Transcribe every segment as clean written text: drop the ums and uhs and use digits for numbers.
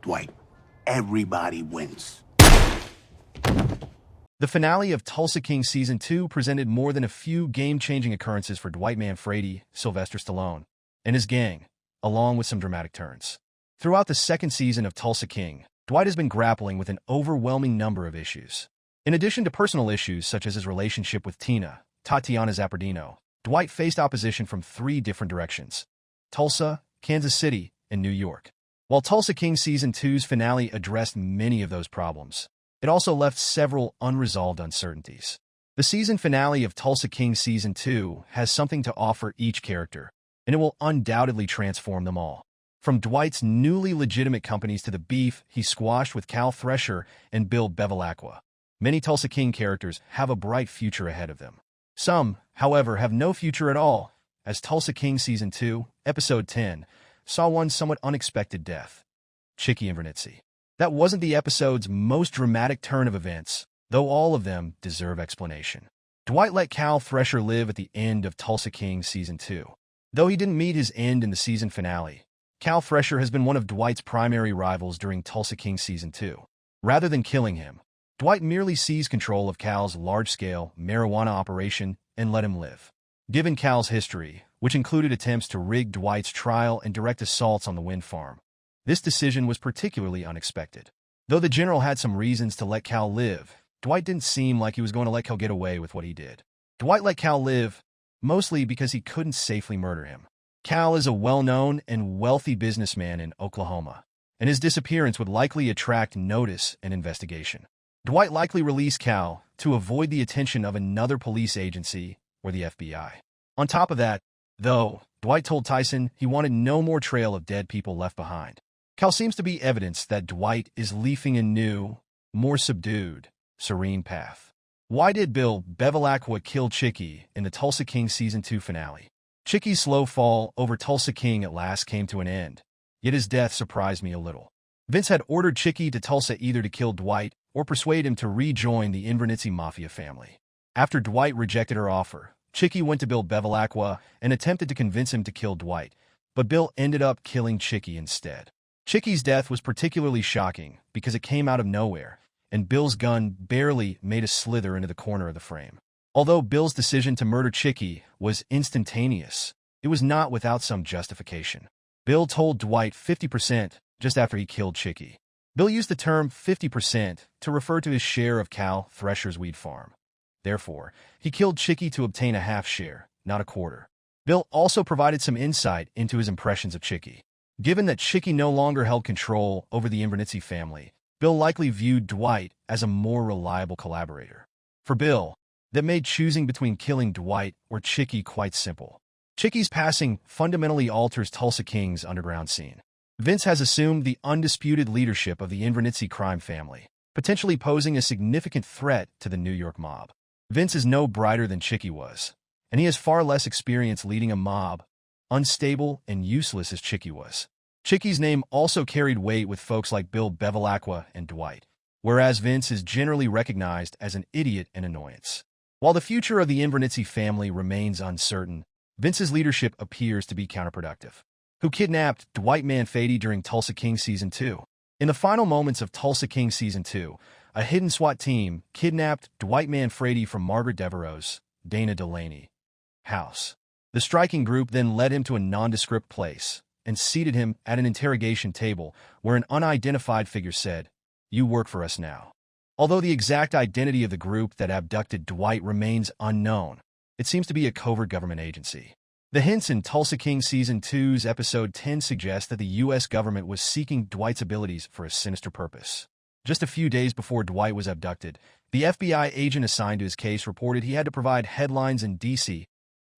Dwight. Everybody wins. The finale of Tulsa King Season 2 presented more than a few game-changing occurrences for Dwight Manfredi, Sylvester Stallone, and his gang, along with some dramatic turns. Throughout the second season of Tulsa King, Dwight has been grappling with an overwhelming number of issues. In addition to personal issues such as his relationship with Tatiana Zappardino, Dwight faced opposition from three different directions: Tulsa, Kansas City, and New York. While Tulsa King Season 2's finale addressed many of those problems, it also left several unresolved uncertainties. The season finale of Tulsa King Season 2 has something to offer each character, and it will undoubtedly transform them all. From Dwight's newly legitimate companies to the beef he squashed with Cal Thresher and Bill Bevilacqua, many Tulsa King characters have a bright future ahead of them. Some, however, have no future at all, as Tulsa King Season 2, Episode 10, saw one somewhat unexpected death: Chickie and Vernitzi. That wasn't the episode's most dramatic turn of events, though all of them deserve explanation. Dwight let Cal Thresher live at the end of Tulsa King Season 2. Though he didn't meet his end in the season finale, Cal Thresher has been one of Dwight's primary rivals during Tulsa King Season 2. Rather than killing him, Dwight merely seized control of Cal's large-scale marijuana operation and let him live. Given Cal's history, which included attempts to rig Dwight's trial and direct assaults on the wind farm, this decision was particularly unexpected. Though the general had some reasons to let Cal live, Dwight didn't seem like he was going to let Cal get away with what he did. Dwight let Cal live, mostly because he couldn't safely murder him. Cal is a well-known and wealthy businessman in Oklahoma, and his disappearance would likely attract notice and investigation. Dwight likely released Cal to avoid the attention of another police agency or the FBI. On top of that, though, Dwight told Tyson he wanted no more trail of dead people left behind. Cal seems to be evidence that Dwight is leafing a new, more subdued, serene path. Why did Bill Bevilacqua kill Chickie in the Tulsa King Season 2 finale? Chickie's slow fall over Tulsa King at last came to an end, yet his death surprised me a little. Vince had ordered Chickie to Tulsa either to kill Dwight or persuade him to rejoin the Invernizzi Mafia family. After Dwight rejected her offer, Chickie went to Bill Bevilacqua and attempted to convince him to kill Dwight, but Bill ended up killing Chickie instead. Chickie's death was particularly shocking because it came out of nowhere, and Bill's gun barely made a slither into the corner of the frame. Although Bill's decision to murder Chickie was instantaneous, it was not without some justification. Bill told Dwight 50% just after he killed Chickie. Bill used the term 50% to refer to his share of Cal Thresher's weed farm. Therefore, he killed Chickie to obtain a half share, not a quarter. Bill also provided some insight into his impressions of Chickie. Given that Chickie no longer held control over the Invernizzi family, Bill likely viewed Dwight as a more reliable collaborator. For Bill, that made choosing between killing Dwight or Chickie quite simple. Chickie's passing fundamentally alters Tulsa King's underground scene. Vince has assumed the undisputed leadership of the Invernizzi crime family, potentially posing a significant threat to the New York mob. Vince is no brighter than Chickie was, and he has far less experience leading a mob, unstable and useless as Chickie was. Chickie's name also carried weight with folks like Bill Bevilacqua and Dwight, whereas Vince is generally recognized as an idiot and annoyance. While the future of the Invernizzi family remains uncertain, Vince's leadership appears to be counterproductive. Who kidnapped Dwight Manfredi during Tulsa King Season 2? In the final moments of Tulsa King Season 2, a hidden SWAT team kidnapped Dwight Manfredi from Margaret Devereaux's, Dana Delaney, house. The striking group then led him to a nondescript place and seated him at an interrogation table where an unidentified figure said, "You work for us now." Although the exact identity of the group that abducted Dwight remains unknown, it seems to be a covert government agency. The hints in Tulsa King Season 2's Episode 10 suggest that the U.S. government was seeking Dwight's abilities for a sinister purpose. Just a few days before Dwight was abducted, the FBI agent assigned to his case reported he had to provide headlines in D.C.,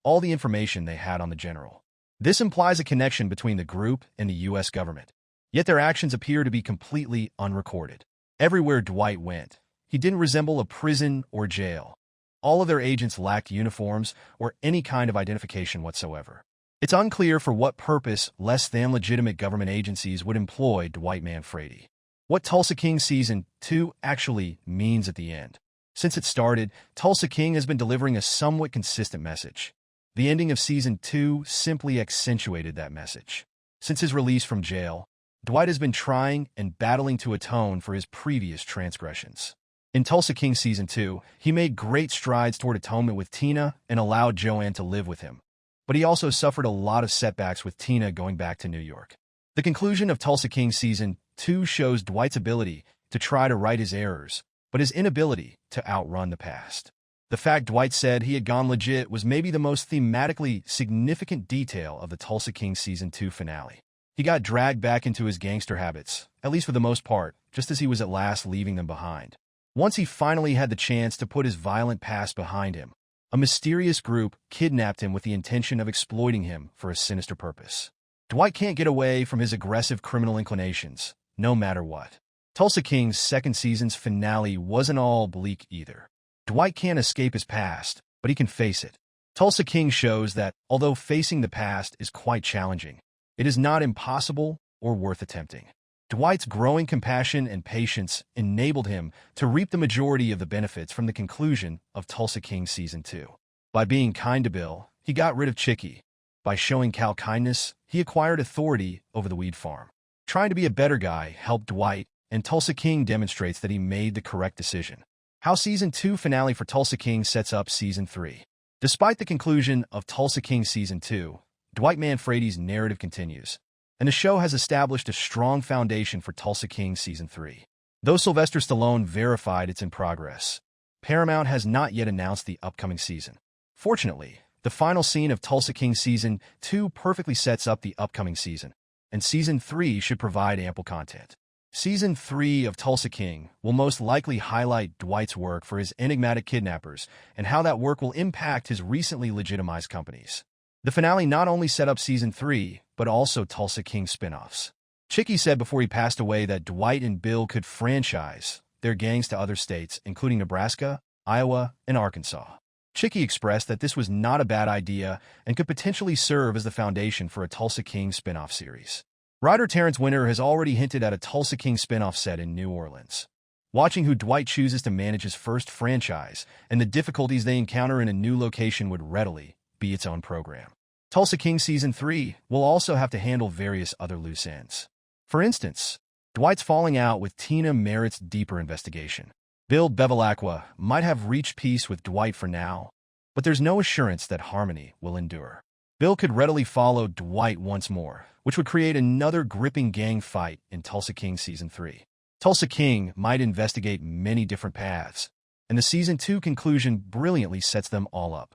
all the information they had on the general. This implies a connection between the group and the U.S. government. Yet their actions appear to be completely unrecorded. Everywhere Dwight went, he didn't resemble a prison or jail. All of their agents lacked uniforms or any kind of identification whatsoever. It's unclear for what purpose less-than-legitimate government agencies would employ Dwight Manfredi. What Tulsa King Season 2 actually means at the end. Since it started, Tulsa King has been delivering a somewhat consistent message. The ending of Season 2 simply accentuated that message. Since his release from jail, Dwight has been trying and battling to atone for his previous transgressions. In Tulsa King Season 2, he made great strides toward atonement with Tina and allowed Joanne to live with him. But he also suffered a lot of setbacks with Tina going back to New York. The conclusion of Tulsa King Season 2 shows Dwight's ability to try to right his errors, but his inability to outrun the past. The fact Dwight said he had gone legit was maybe the most thematically significant detail of the Tulsa King Season 2 finale. He got dragged back into his gangster habits, at least for the most part, just as he was at last leaving them behind. Once he finally had the chance to put his violent past behind him, a mysterious group kidnapped him with the intention of exploiting him for a sinister purpose. Dwight can't get away from his aggressive criminal inclinations, no matter what. Tulsa King's second season's finale wasn't all bleak either. Dwight can't escape his past, but he can face it. Tulsa King shows that, although facing the past is quite challenging, it is not impossible or worth attempting. Dwight's growing compassion and patience enabled him to reap the majority of the benefits from the conclusion of Tulsa King Season 2. By being kind to Bill, he got rid of Chicky. By showing Cal kindness, he acquired authority over the weed farm. Trying to be a better guy helped Dwight, and Tulsa King demonstrates that he made the correct decision. How Season 2 finale for Tulsa King sets up Season 3. Despite the conclusion of Tulsa King Season 2, Dwight Manfredi's narrative continues, and the show has established a strong foundation for Tulsa King Season 3. Though Sylvester Stallone verified it's in progress, Paramount has not yet announced the upcoming season. Fortunately, the final scene of Tulsa King Season 2 perfectly sets up the upcoming season, and Season 3 should provide ample content. Season 3 of Tulsa King will most likely highlight Dwight's work for his enigmatic kidnappers and how that work will impact his recently legitimized companies. The finale not only set up Season 3, but also Tulsa King spin-offs. Chickie said before he passed away that Dwight and Bill could franchise their gangs to other states, including Nebraska, Iowa, and Arkansas. Chickie expressed that this was not a bad idea and could potentially serve as the foundation for a Tulsa King spin-off series. Writer Terrence Winter has already hinted at a Tulsa King spin-off set in New Orleans. Watching who Dwight chooses to manage his first franchise and the difficulties they encounter in a new location would readily be its own program. Tulsa King Season 3 will also have to handle various other loose ends. For instance, Dwight's falling out with Tina merits deeper investigation. Bill Bevilacqua might have reached peace with Dwight for now, but there's no assurance that harmony will endure. Bill could readily follow Dwight once more, which would create another gripping gang fight in Tulsa King Season 3. Tulsa King might investigate many different paths, and the Season 2 conclusion brilliantly sets them all up.